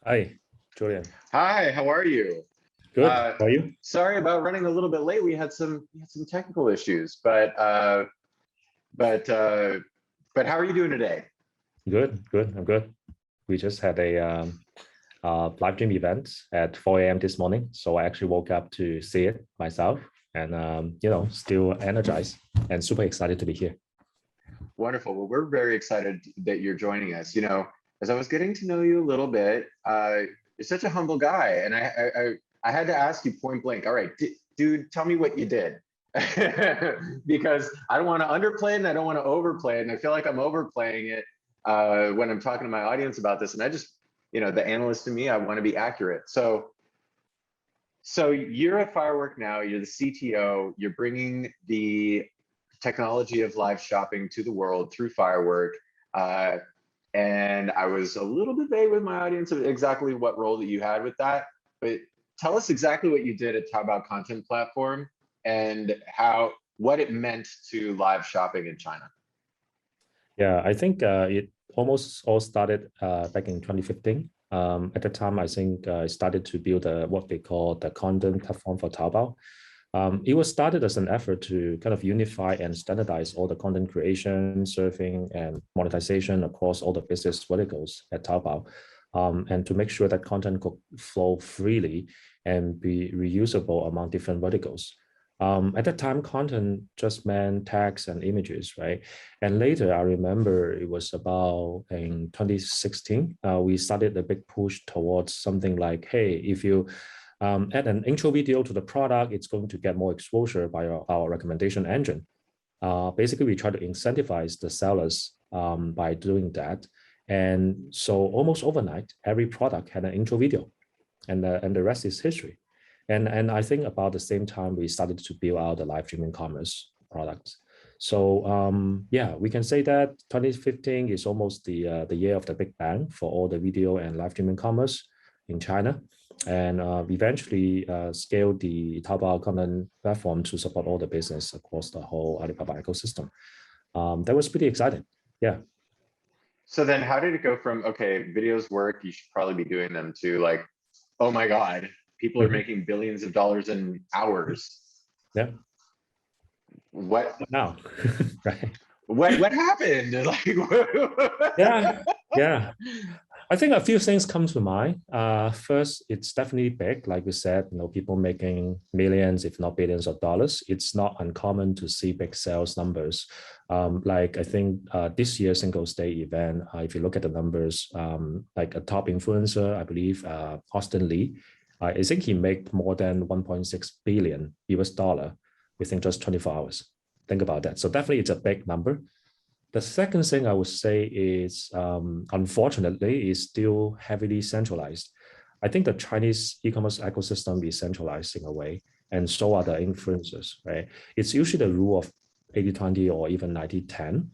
Hi, Julian. Hi, how are you? Good. Uh, How are you? Sorry about running a little bit late. We had some technical issues, but uh, but how are you doing today? Good. Good. I'm good. We just had a live stream event at 4 a.m. this morning, so I actually woke up to see it myself, and still energized and super excited to be here. Wonderful. Well, we're very excited that you're joining us. As I was getting to know you a little bit, you're such a humble guy, and I had to ask you point blank. All right, dude, tell me what you did. Because I don't want to underplay it and I don't want to overplay it. And I feel like I'm overplaying it when I'm talking to my audience about this. And I just, the analyst in me, I want to be accurate. So you're at Firework now, you're the CTO, you're bringing the technology of live shopping to the world through Firework. Uh, and I was a little bit vague with my audience of exactly what role that you had with that. But tell us exactly what you did at Taobao Content Platform and what it meant to live shopping in China. Yeah, I think it almost all started back in 2015. At the time, I think I started to build what they call the content platform for Taobao. It was started as an effort to kind of unify and standardize all the content creation, surfing, and monetization across all the business verticals at Taobao, and to make sure that content could flow freely and be reusable among different verticals. At that time, content just meant text and images, right? And later, I remember it was about in 2016, we started a big push towards something like, hey, if you add an intro video to the product, it's going to get more exposure by our recommendation engine. Basically, we try to incentivize the sellers by doing that. And so almost overnight, every product had an intro video, and the rest is history. And I think about the same time we started to build out the live streaming commerce products. So yeah, we can say that 2015 is almost the year of the big bang for all the video and live streaming commerce in China, and eventually scaled the Taobao content platform to support all the business across the whole Alibaba ecosystem. That was pretty exciting. Yeah. So then how did it go from, okay, videos work, you should probably be doing them, to like, oh my God, people are Mhm. making billions of dollars in hours. Yeah. What Now, right? what happened? Yeah. Yeah. I think a few things come to mind. First, it's definitely big. Like you said, people making millions, if not billions of dollars. It's not uncommon to see big sales numbers. Like I think this year's Singles Day event, if you look at the numbers, like a top influencer, I believe Austin Lee, I think he made more than 1.6 billion US dollar within just 24 hours. Think about that. So definitely it's a big number. The second thing I would say is, unfortunately, is still heavily centralized. I think the Chinese e-commerce ecosystem is centralized in a way, and so are the influencers, right? It's usually the rule of 80-20 or even 90-10.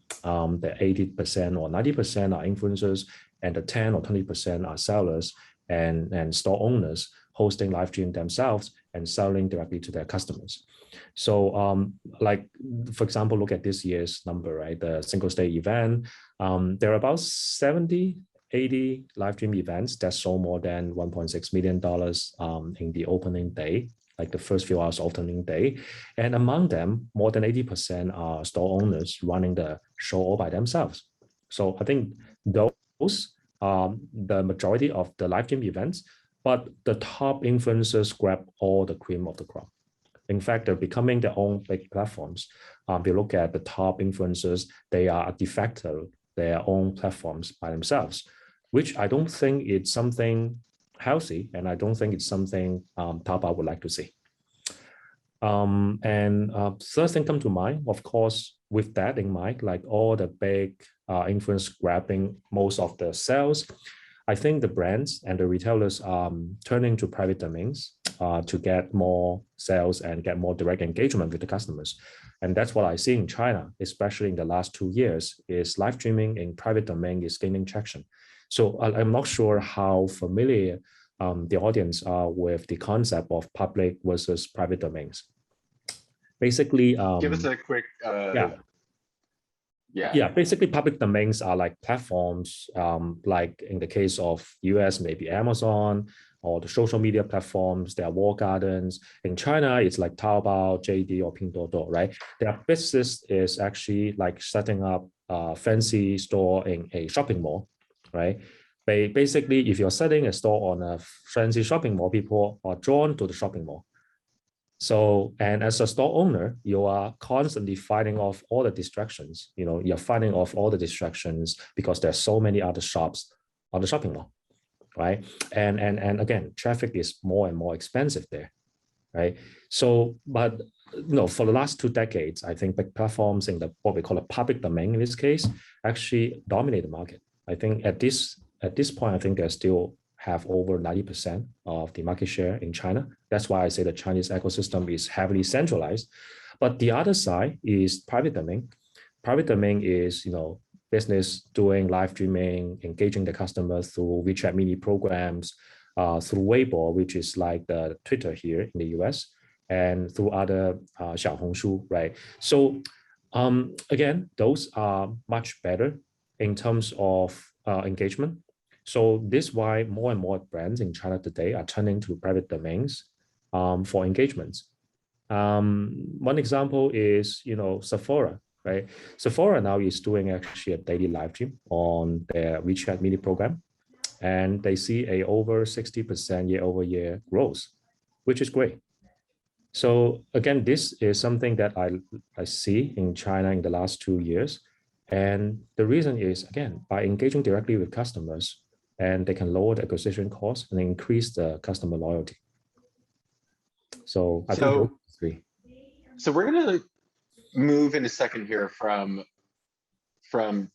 The 80% or 90% are influencers, and the 10 or 20% are sellers and store owners hosting live stream themselves and selling directly to their customers. So like, for example, look at this year's number, right? The Singles Day event. There are about 70, 80 live stream events that sold more than $1.6 million in the opening day, like the first few hours opening day. And among them, more than 80% are store owners running the show all by themselves. So I think those are the majority of the live stream events, but the top influencers grab all the cream of the crop. In fact, they're becoming their own big platforms. If you look at the top influencers, they are de facto their own platforms by themselves, which I don't think it's something healthy, and I don't think it's something Taobao would like to see. And third thing come to mind, of course, with that in mind, like all the big influence grabbing most of the sales, I think the brands and the retailers are turning to private domains to get more sales and get more direct engagement with the customers. And that's what I see in China, especially in the last 2 years, is live streaming in private domain is gaining traction. So I'm not sure how familiar the audience are with the concept of public versus private domains. Basically, Give us a quick yeah, Yeah. Yeah, basically public domains are like platforms, like in the case of US, maybe Amazon, or the social media platforms. There are walled gardens. In China, it's like Taobao, JD, or Pinduoduo, right? Their business is actually like setting up a fancy store in a shopping mall, right? Basically, if you're setting a store on a fancy shopping mall, people are drawn to the shopping mall. So, and as a store owner, you are constantly fighting off all the distractions. You're fighting off all the distractions because there's so many other shops on the shopping mall, right? And again, traffic is more and more expensive there, right? So, but for the last 2 decades, I think big platforms in the what we call a public domain in this case actually dominate the market. I think at this point, I think they still have over 90% of the market share in China. That's why I say the Chinese ecosystem is heavily centralized. But the other side is private domain. Private domain is business doing live streaming, engaging the customers through WeChat mini programs, through Weibo, which is like the Twitter here in the US, and through other Xiaohongshu, right? So again, those are much better in terms of engagement. So this is why more and more brands in China today are turning to private domains for engagements. One example is, Sephora, right? Sephora now is doing actually a daily live stream on their WeChat mini program, and they see a over 60% year-over-year growth, which is great. So again, this is something that I see in China in the last 2 years. And the reason is, again, by engaging directly with customers, and they can lower the acquisition cost and increase the customer loyalty. So I think those So, three. so we're gonna move in a second here from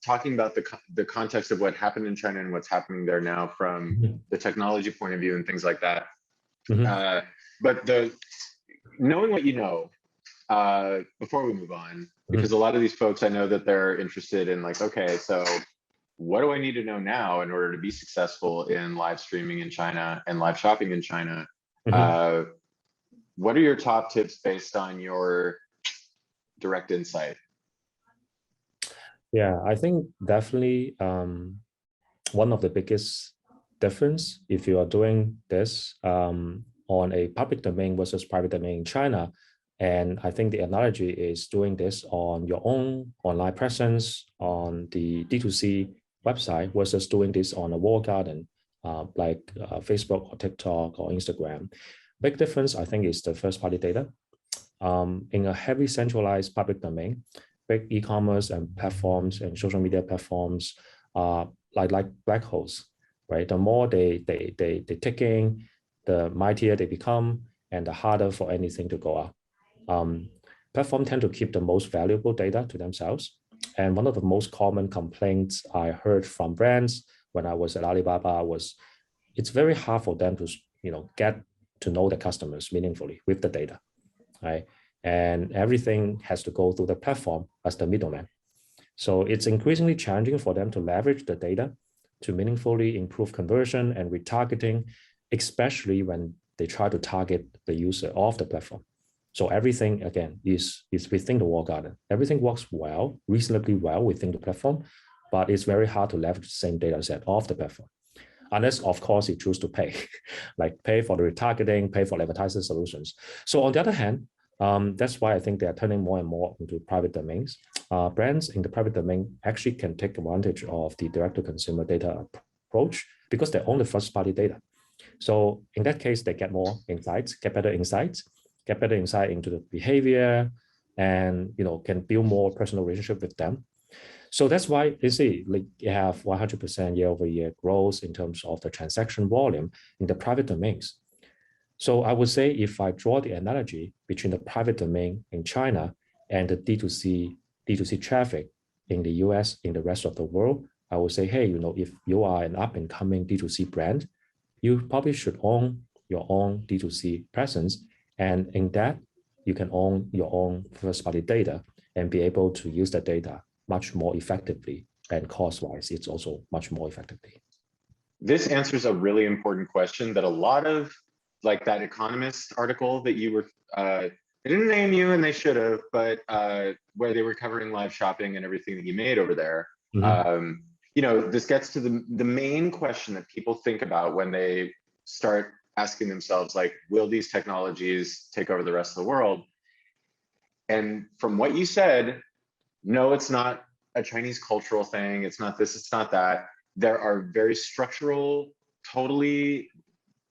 talking about the context of what happened in China and what's happening there now from the technology point of view and things like that. But knowing what you know, before we move on, because a lot of these folks, I know that they're interested in like, okay, so what do I need to know now in order to be successful in live streaming in China and live shopping in China? What are your top tips based on your direct insight? Yeah, I think definitely one of the biggest difference if you are doing this on a public domain versus private domain in China. And I think the analogy is doing this on your own online presence on the D2C website versus doing this on a walled garden like Facebook or TikTok or Instagram. Big difference, I think, is the first party data. In a heavily centralized public domain, big e-commerce and platforms and social media platforms are like black holes, right? The more they take in, the mightier they become, and the harder for anything to go up. Platforms tend to keep the most valuable data to themselves. And one of the most common complaints I heard from brands when I was at Alibaba was it's very hard for them to get to know the customers meaningfully with the data, right? And everything has to go through the platform as the middleman. So it's increasingly challenging for them to leverage the data to meaningfully improve conversion and retargeting, especially when they try to target the user of the platform. So everything, again, is within the walled garden. Everything works well, reasonably well within the platform, but it's very hard to leverage the same data set off the platform. Unless, of course, you choose to pay, like pay for the retargeting, pay for advertising solutions. So on the other hand, that's why I think they are turning more and more into private domains. Brands in the private domain actually can take advantage of the direct-to-consumer data approach because they own the first-party data. So in that case, they get more insights, get better insight into the behavior, and can build more personal relationship with them. So that's why you see, like, you have 100% year-over-year growth in terms of the transaction volume in the private domains. So I would say if I draw the analogy between the private domain in China and the D2C traffic in the US, in the rest of the world, I would say, hey, if you are an up-and-coming D2C brand, you probably should own your own D2C presence. And in that, you can own your own first-party data and be able to use that data much more effectively, and cost-wise, it's also much more effectively. This answers a really important question that a lot of, like that Economist article that you were They didn't name you, and they should have, but where they were covering live shopping and everything that you made over there. Mhm. You know, this gets to the main question that people think about when they start asking themselves, like, will these technologies take over the rest of the world? And from what you said, no, it's not a Chinese cultural thing. It's not this, it's not that. There are very structural, totally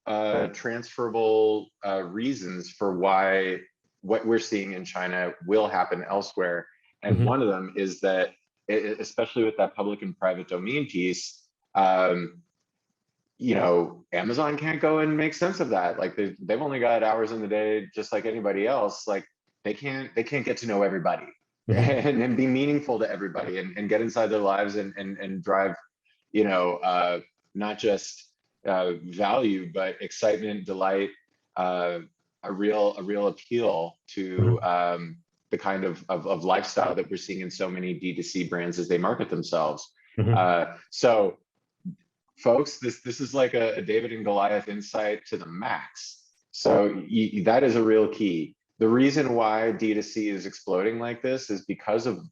transferable reasons for why what we're seeing in China will happen elsewhere. And Mhm. one of them is that, especially with that public and private domain piece, um, you know, Amazon can't go and make sense of that. Like they've only got hours in the day, just like anybody else. Like they can't get to know everybody Mhm. and be meaningful to everybody and get inside their lives and drive, you know, not just value, but excitement, delight, uh, a real appeal to Mhm. the kind of lifestyle that we're seeing in so many D2C brands as they market themselves. Mhm. So folks, this is like a David and Goliath insight to the max. So that is a real key. The reason why D2C is exploding like this is because of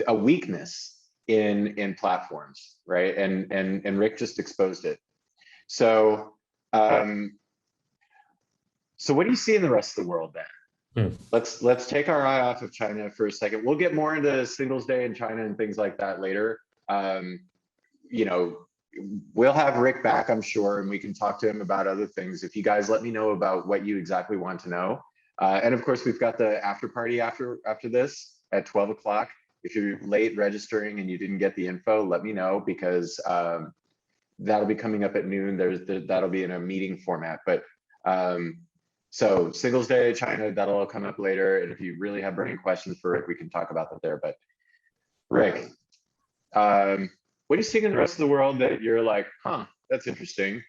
a weakness in platforms, right? And Rick just exposed it. So so what do you see in the rest of the world then? Mhm. Let's take our eye off of China for a second. We'll get more into Singles Day in China and things like that later. You know, we'll have Rick back, I'm sure, and we can talk to him about other things. If you guys let me know about what you exactly want to know. And of course, we've got the after party after this at 12 o'clock. If you're late registering and you didn't get the info, let me know, because that'll be coming up at noon. That'll be in a meeting format. But so Singles Day, China, that'll all come up later. And if you really have burning questions for Rick, we can talk about that there. But Rick, what do you see in the rest of the world that you're like, huh, that's interesting?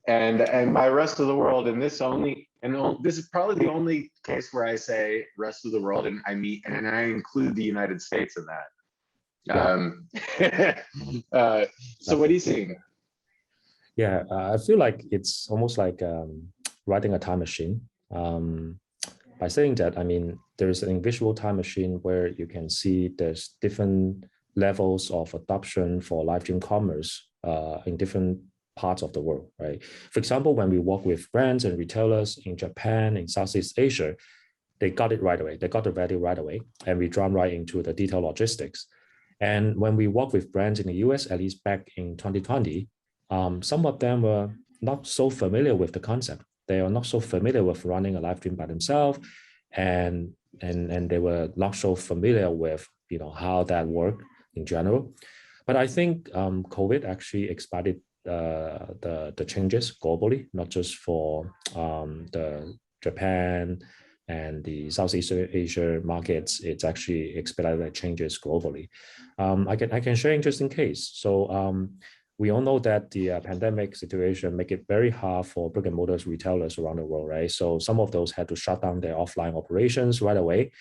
And by rest of the world, and this is probably the only case where I say rest of the world, and I include the United States in that. Yeah. So what are you seeing? Yeah, I feel like it's almost like riding a time machine. By saying that, I mean, there's an invisible time machine where you can see there's different levels of adoption for live stream commerce in different parts of the world, right? For example, when we work with brands and retailers in Japan, in Southeast Asia, they got it right away. They got the value right away, and we jump right into the detailed logistics. And when we work with brands in the US, at least back in 2020, some of them were not so familiar with the concept. They are not so familiar with running a live stream by themselves, and they were not so familiar with how that worked in general. But I think COVID actually expanded the changes globally, not just for the Japan and the Southeast Asia markets. It's actually expedited changes globally. I can share interesting case. So we all know that the pandemic situation make it very hard for brick and mortar retailers around the world, right? So some of those had to shut down their offline operations right away.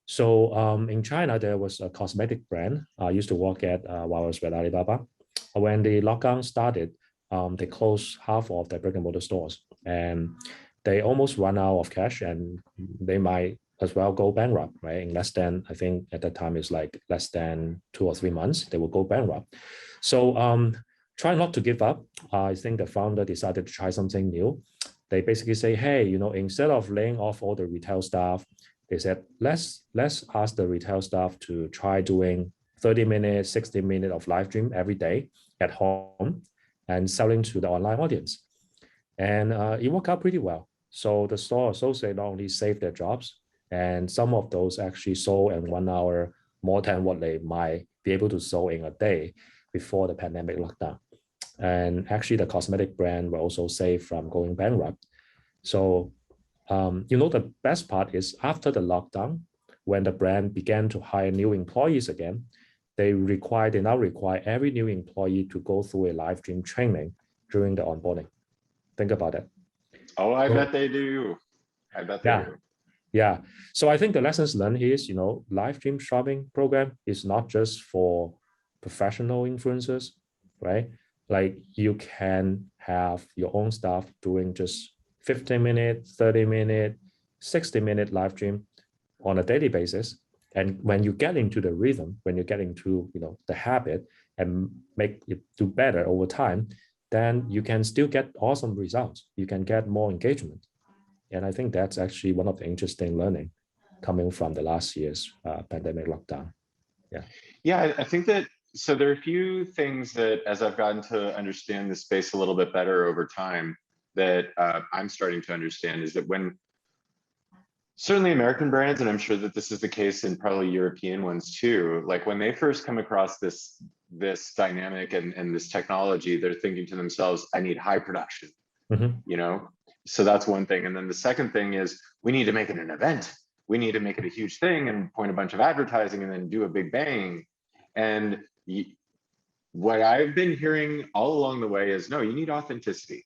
So in China, there was a cosmetic brand I used to work at while I was with Alibaba. When the lockdown started, they closed half of their brick and mortar stores, and they almost run out of cash, and they might as well go bankrupt, right? In less than, I think at that time it's like less than 2 or 3 months, they will go bankrupt. So try not to give up. I think the founder decided to try something new. They basically say, hey, instead of laying off all the retail staff, they said, let's ask the retail staff to try doing 30 minutes, 60 minutes of live stream every day at home and selling to the online audience. And it worked out pretty well. So the store associate not only saved their jobs, and some of those actually sold in 1 hour more than what they might be able to sell in a day before the pandemic lockdown. And actually, the cosmetic brand were also saved from going bankrupt. So, the best part is after the lockdown, when the brand began to hire new employees again, they now require every new employee to go through a live stream training during the onboarding. Think about it. Oh, I So, bet they do. I bet they yeah, do. yeah. So I think the lessons learned is, live stream shopping program is not just for professional influencers, right? Like you can have your own staff doing just 15 minutes, 30 minutes, 60-minute live stream on a daily basis. And when you get into the rhythm, when you get into the habit and make it do better over time, then you can still get awesome results. You can get more engagement. And I think that's actually one of the interesting learning coming from the last year's pandemic lockdown. Yeah. Yeah, I think that, so there are a few things that as I've gotten to understand the space a little bit better over time that I'm starting to understand is that when certainly American brands, and I'm sure that this is the case in probably European ones too, like when they first come across this dynamic and this technology, they're thinking to themselves, I need high production, So that's one thing. And then the second thing is we need to make it an event. We need to make it a huge thing and point a bunch of advertising and then do a big bang. And what I've been hearing all along the way is, no, you need authenticity.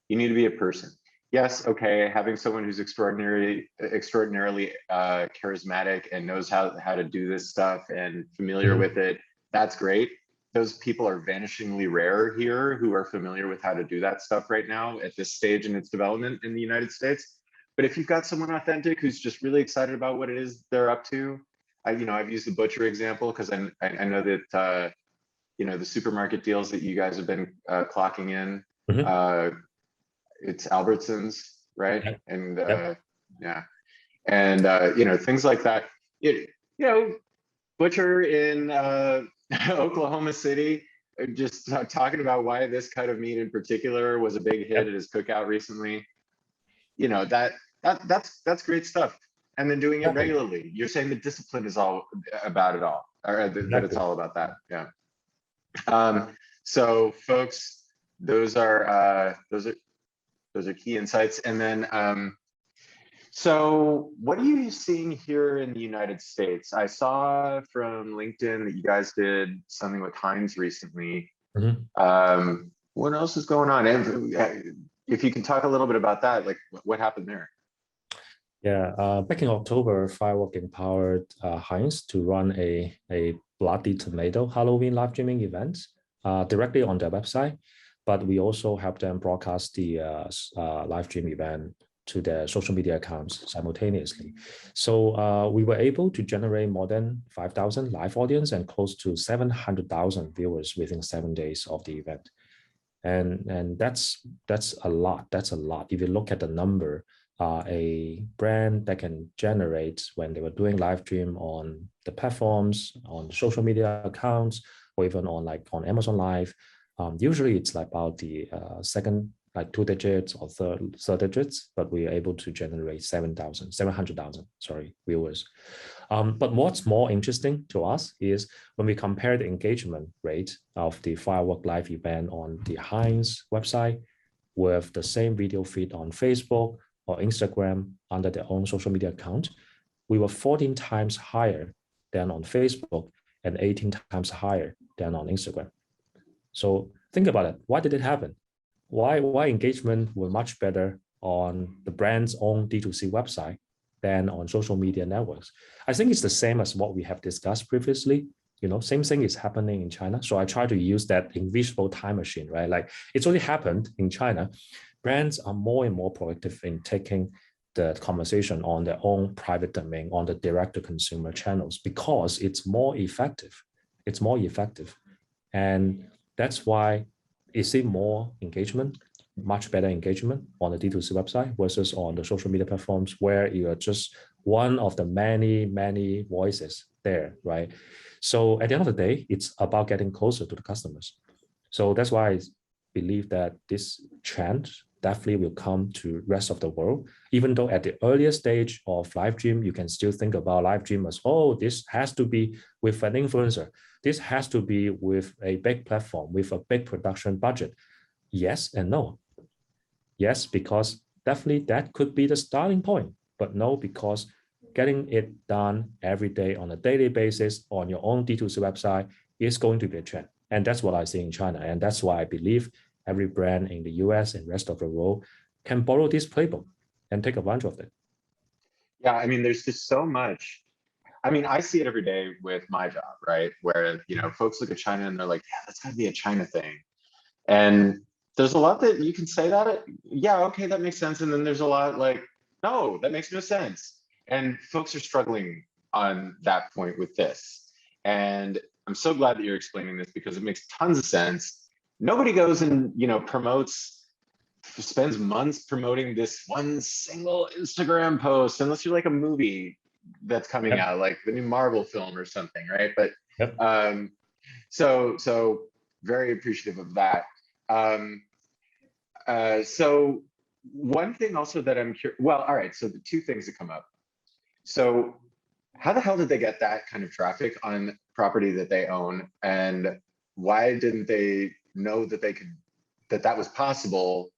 You need to be a person. Yes, okay, having someone who's extraordinarily charismatic and knows how to do this stuff and familiar with it, that's great. Those people are vanishingly rare here who are familiar with how to do that stuff right now at this stage in its development in the United States. But if you've got someone authentic who's just really excited about what it is they're up to, I've used the butcher example because I know that the supermarket deals that you guys have been clocking in. It's Albertsons, right? Okay. And Yep. yeah, and things like that. Butcher in Oklahoma City, just talking about why this cut of meat in particular was a big hit at his cookout recently. That's great stuff. And then doing it regularly. You're saying the discipline is all about it all, or that it's all about that. Yeah. So folks, those are key insights. And then, so what are you seeing here in the United States? I saw from LinkedIn that you guys did something with Heinz recently. What else is going on? And if you can talk a little bit about that, like what happened there? Yeah, back in October, Firework empowered Heinz to run a Bloody Tomato Halloween live streaming event directly on their website. But we also helped them broadcast the live stream event to their social media accounts simultaneously. So we were able to generate more than 5,000 live audience and close to 700,000 viewers within 7 days of the event. And that's a lot. That's a lot. If you look at the number, a brand that can generate when they were doing live stream on the platforms, on social media accounts, or even on Amazon Live, usually it's like about the second, like 2 digits or third digits, but we are able to generate 700,000 viewers. But what's more interesting to us is when we compare the engagement rate of the Firework Live event on the Heinz website with the same video feed on Facebook or Instagram under their own social media account, we were 14 times higher than on Facebook and 18 times higher than on Instagram. So think about it. Why did it happen? Why engagement were much better on the brand's own D2C website than on social media networks? I think it's the same as what we have discussed previously. Same thing is happening in China. So I try to use that invisible time machine, right? Like it's only happened in China. Brands are more and more proactive in taking the conversation on their own private domain, on the direct-to-consumer channels, because it's more effective. It's more effective. And that's why you see more engagement, much better engagement on the D2C website versus on the social media platforms where you are just one of the many, many voices there, right? So at the end of the day, it's about getting closer to the customers. So that's why I believe that this trend definitely will come to rest of the world, even though at the earlier stage of live stream, you can still think about live stream as, oh, this has to be with an influencer. This has to be with a big platform, with a big production budget. Yes and no. Yes, because definitely that could be the starting point, but no, because getting it done every day on a daily basis on your own D2C website is going to be a trend. And that's what I see in China. And that's why I believe every brand in the US and rest of the world can borrow this playbook and take advantage of it. Yeah, I mean, there's just so much. I mean, I see it every day with my job, right? Where, folks look at China and they're like, yeah, that's gotta be a China thing. And there's a lot that you can say that, yeah, okay, that makes sense. And then there's a lot like, No, that makes no sense. And folks are struggling on that point with this. And I'm so glad that you're explaining this because it makes tons of sense. Nobody goes and, promotes, spends months promoting this one single Instagram post, unless you're like a movie that's coming Yep. out, like the new Marvel film or something, right? But Yep. so very appreciative of that. Um, so one thing also that I'm curious, well, all right, so the two things that come up. So how the hell did they get that kind of traffic on property that they own? And why didn't they know that that was possible?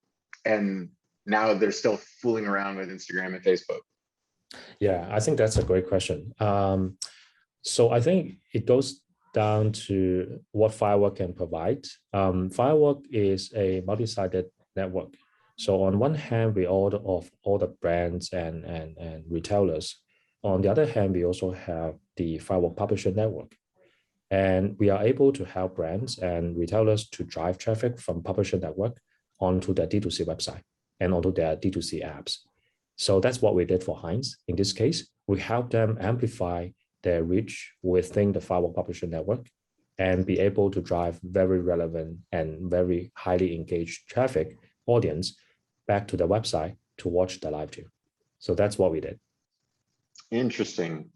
And now they're still fooling around with Instagram and Facebook. Yeah, I think that's a great question. So I think it goes down to what Firework can provide. Firework is a multi-sided network. So on one hand, we order of all the brands and retailers. On the other hand, we also have the Firework Publisher Network. And we are able to help brands and retailers to drive traffic from Publisher Network onto their D2C website and onto their D2C apps. So that's what we did for Heinz. In this case, we help them amplify their reach within the Firework Publisher Network and be able to drive very relevant and very highly engaged traffic audience back to the website to watch the live stream. So that's what we did. Interesting.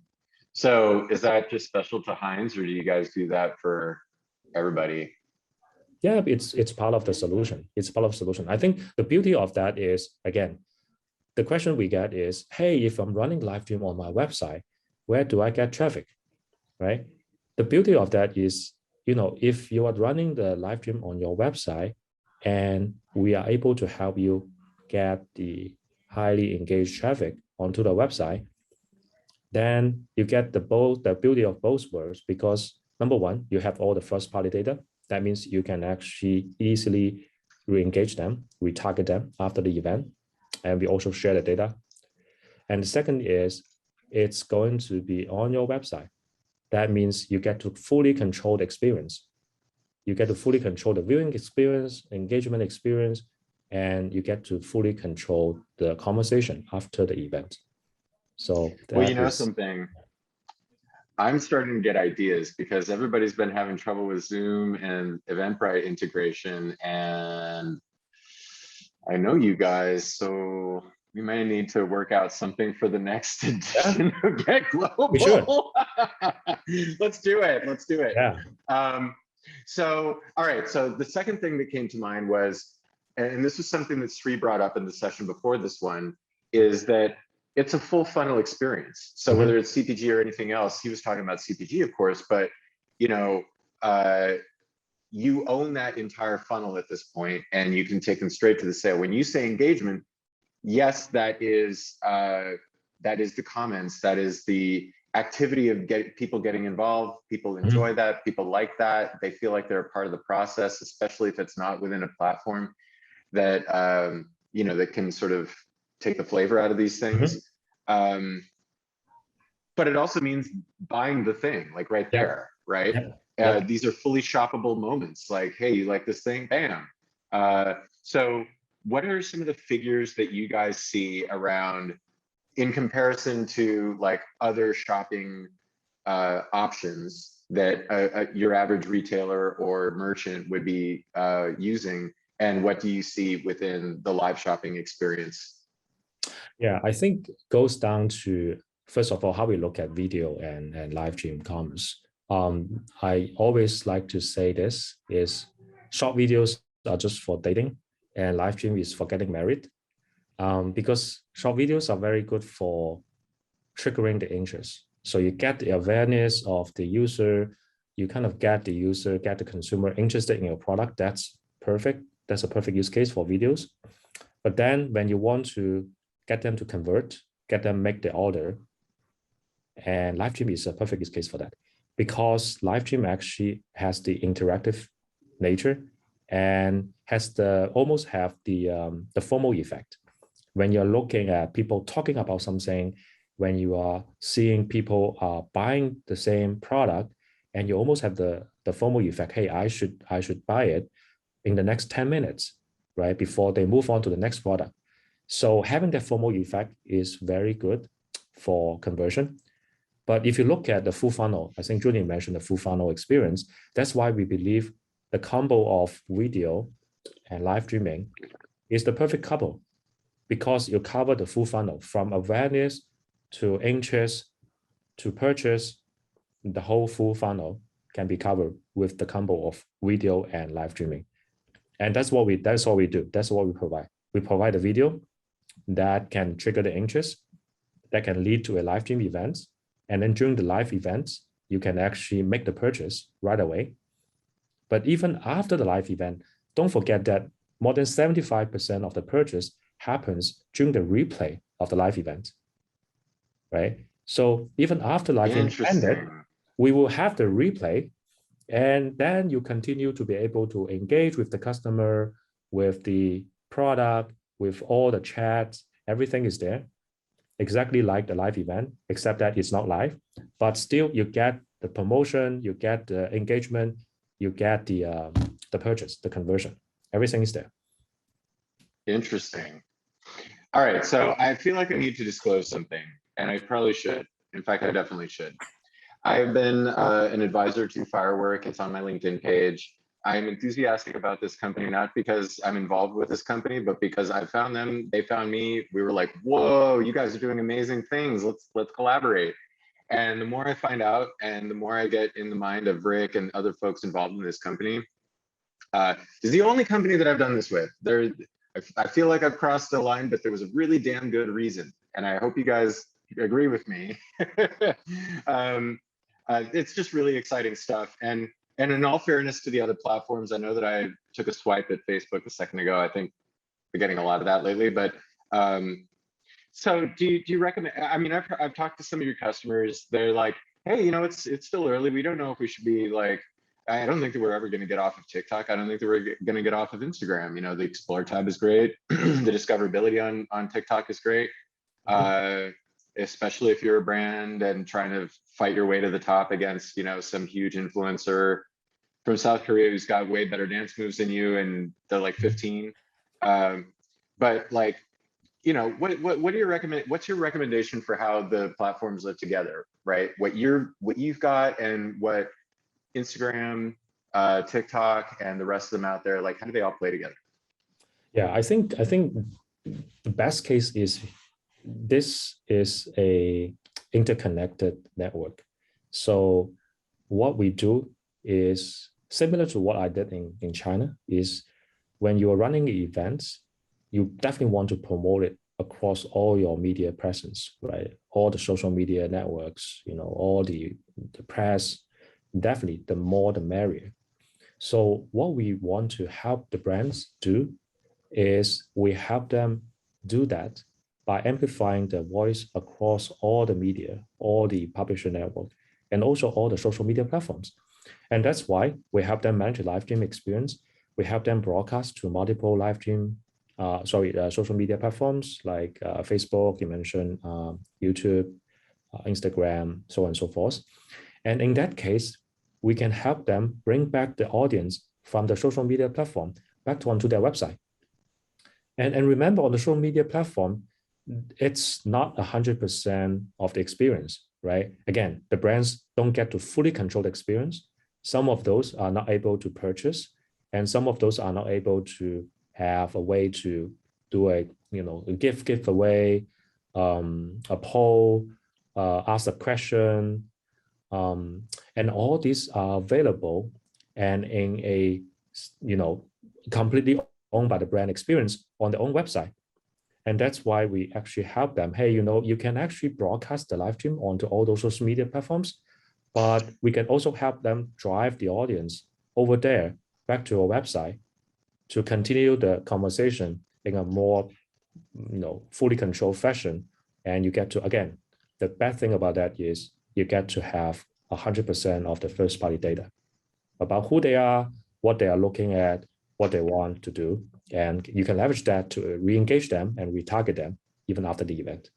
So is that just special to Heinz, or do you guys do that for everybody? Yeah, it's part of the solution. It's part of the solution. I think the beauty of that is, again, the question we get is, hey, if I'm running live stream on my website, where do I get traffic, right? The beauty of that is, if you are running the live stream on your website and we are able to help you get the highly engaged traffic onto the website, then you get the beauty of both worlds, because number one, you have all the first party data. That means you can actually easily re-engage them, retarget them after the event. And we also share the data. And the second is it's going to be on your website. That means you get to fully control the experience. You get to fully control the viewing experience, engagement experience, and you get to fully control the conversation after the event. So Well, you that know is, something, I'm starting to get ideas because everybody's been having trouble with Zoom and Eventbrite integration. And I know you guys, so we may need to work out something for the next edition of Get we should. Global. Let's do it. Let's do it. Yeah. So, all right. So the second thing that came to mind was, and this was something that Sri brought up in the session before this one, is that it's a full funnel experience. So whether it's CPG or anything else, he was talking about CPG, of course, but you own that entire funnel at this point, and you can take them straight to the sale. When you say engagement, yes, that is the comments, that is the activity of people getting involved. People enjoy that. People like that. They feel like they're a part of the process, especially if it's not within a platform that that can sort of take the flavor out of these things. But it also means buying the thing, like right there, right? These are fully shoppable moments. Like, hey, you like this thing? Bam. So what are some of the figures that you guys see around in comparison to like other shopping options that your average retailer or merchant would be using? And what do you see within the live shopping experience? Yeah, I think it goes down to, first of all, how we look at video and live stream commerce. I always like to say this is short videos are just for dating and live stream is for getting married. Because short videos are very good for triggering the interest. So you get the awareness of the user, you kind of get the consumer interested in your product. That's perfect. That's a perfect use case for videos. But then when you want to get them to convert, get them make the order, and live stream is a perfect use case for that, because live stream actually has the interactive nature and has almost have the FOMO effect. When you're looking at people talking about something, when you are seeing people are buying the same product, and you almost have the FOMO effect. Hey, I should buy it in the next 10 minutes, right? Before they move on to the next product. So having that FOMO effect is very good for conversion. But if you look at the full funnel, I think Julian mentioned the full funnel experience. That's why we believe the combo of video and live streaming is the perfect couple, because you cover the full funnel from awareness to interest to purchase. The whole full funnel can be covered with the combo of video and live streaming. And that's what we do. That's what we provide. We provide a video that can trigger the interest, that can lead to a live stream event. And then during the live events, you can actually make the purchase right away. But even after the live event, don't forget that more than 75% of the purchase happens during the replay of the live event, right? So even after live event ended, we will have the replay, and then you continue to be able to engage with the customer, with the product, with all the chats, everything is there, exactly like the live event, except that it's not live, but still you get the promotion, you get the engagement, you get the purchase, the conversion, everything is there. Interesting. All right, so I feel like I need to disclose something, and I probably should. In fact, I definitely should. I've been an advisor to Firework. It's on my LinkedIn page. I'm enthusiastic about this company, not because I'm involved with this company, but because I found them, they found me. We were like, whoa, you guys are doing amazing things. Let's collaborate. And the more I find out, and the more I get in the mind of Rick and other folks involved in this company, is the only company that I've done this with. I feel like I've crossed the line, but there was a really damn good reason, and I hope you guys agree with me. It's just really exciting stuff. And in all fairness to the other platforms, I know that I took a swipe at Facebook a second ago. I think we're getting a lot of that lately. But so do you recommend? I mean, I've talked to some of your customers. They're like, hey, it's still early. We don't know if we should be like. I don't think that we're ever going to get off of TikTok. I don't think that we're going to get off of Instagram. The Explore tab is great. The discoverability on TikTok is great. Especially if you're a brand and trying to fight your way to the top against, some huge influencer from South Korea who's got way better dance moves than you, and they're like 15. But like, what do you recommend? What's your recommendation for how the platforms live together, right? What you've got and what Instagram, TikTok, and the rest of them out there, like, how do they all play together? Yeah, I think the best case is this is a interconnected network. So what we do is similar to what I did in China, is when you are running events, you definitely want to promote it across all your media presence, right? All the social media networks, all the press, definitely the more the merrier. So what we want to help the brands do is we help them do that by amplifying their voice across all the media, all the publisher network, and also all the social media platforms. And that's why we help them manage the live stream experience. We help them broadcast to multiple live stream, social media platforms like Facebook, you mentioned, YouTube, Instagram, so on and so forth. And in that case, we can help them bring back the audience from the social media platform back onto their website. And remember, on the social media platform, it's not 100% of the experience, right? Again, the brands don't get to fully control the experience. Some of those are not able to purchase, and some of those are not able to have a way to do a giveaway, a poll, ask a question, and all these are available and in a completely owned by the brand experience on their own website. And that's why we actually help them. Hey, you can actually broadcast the live stream onto all those social media platforms, but we can also help them drive the audience over there back to our website to continue the conversation in a more fully controlled fashion. And you get to, again, the bad thing about that is you get to have 100% of the first party data about who they are, what they are looking at, what they want to do. And you can leverage that to re-engage them and retarget them even after the event.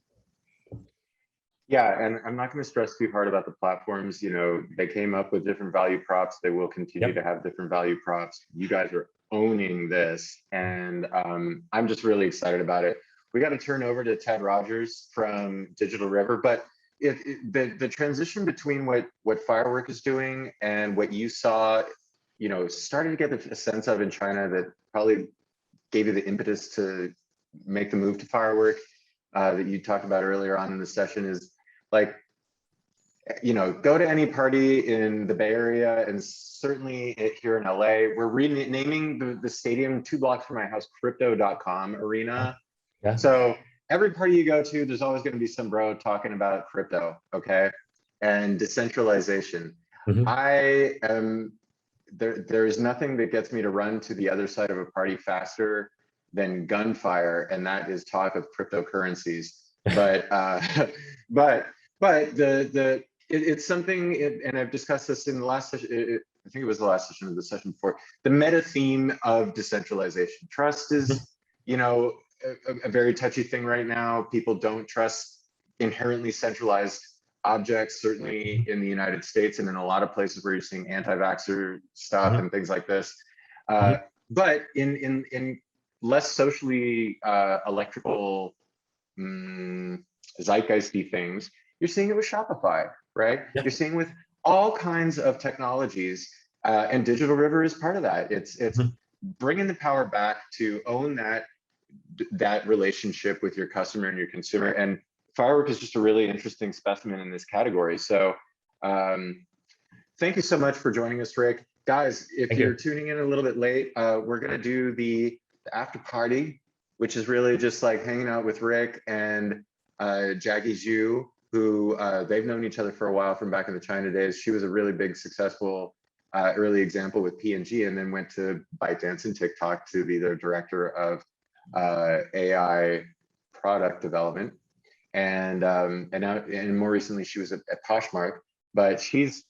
Yeah, and I'm not going to stress too hard about the platforms. They came up with different value props. They will continue to have different value props. You guys are owning this, and I'm just really excited about it. we got to turn over to Ted Rogers from Digital River, but the transition between what Firework is doing and what you saw, you know, started to get a sense of in China that probably gave you the impetus to make the move to Firework, that you talked about earlier on in the session, is like, you know, go to any party in the Bay Area, and certainly here in LA. We're renaming the stadium 2 blocks from my house, crypto.com arena. Yeah. So every party you go to, there's always going to be some bro talking about crypto, okay, and decentralization. I am there's nothing that gets me to run to the other side of a party faster than gunfire, and that is talk of cryptocurrencies. But it's something, and I've discussed this in the last session. I think it was the last session or the session before. The meta theme of decentralization. Trust is, you know, a very touchy thing right now. People don't trust inherently centralized objects, certainly in the United States and in a lot of places where you're seeing anti-vaxxer stuff and things like this. But in less socially electrical zeitgeisty things, you're seeing it with Shopify, right? Yeah. You're seeing with all kinds of technologies, and Digital River is part of that. It's bringing the power back to own that relationship with your customer and your consumer. And Firework is just a really interesting specimen in this category. So thank you so much for joining us, Rick. Guys, if you're tuning in a little bit late, we're gonna do the after party, which is really just like hanging out with Rick and Jackie Zhu, who they've known each other for a while from back in the China days. She was a really big, successful early example with P&G, and then went to ByteDance and TikTok to be their director of AI product development. And now, and more recently, she was at Poshmark. But she's,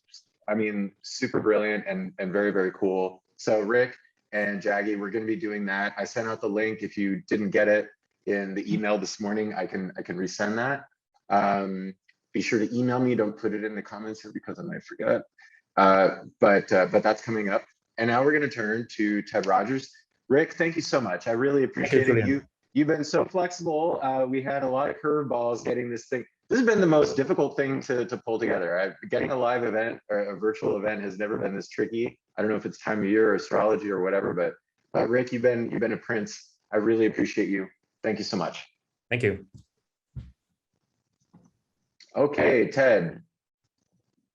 I mean, super brilliant and very, very cool. So Rick and Jackie, we're going to be doing that. I sent out the link. If you didn't get it in the email this morning, I can resend that. Be sure to email me. Don't put it in the comments here because I might forget. But that's coming up. And now we're going to turn to Ted Rogers. Rick, thank you so much. I really appreciate it. You've been so flexible. We had a lot of curveballs getting this thing. This has been the most difficult thing to pull together. Getting a live event or a virtual event has never been this tricky. I don't know if it's time of year or astrology or whatever, but Rick, you've been a prince. I really appreciate you. Thank you so much. Thank you. Okay, Ted.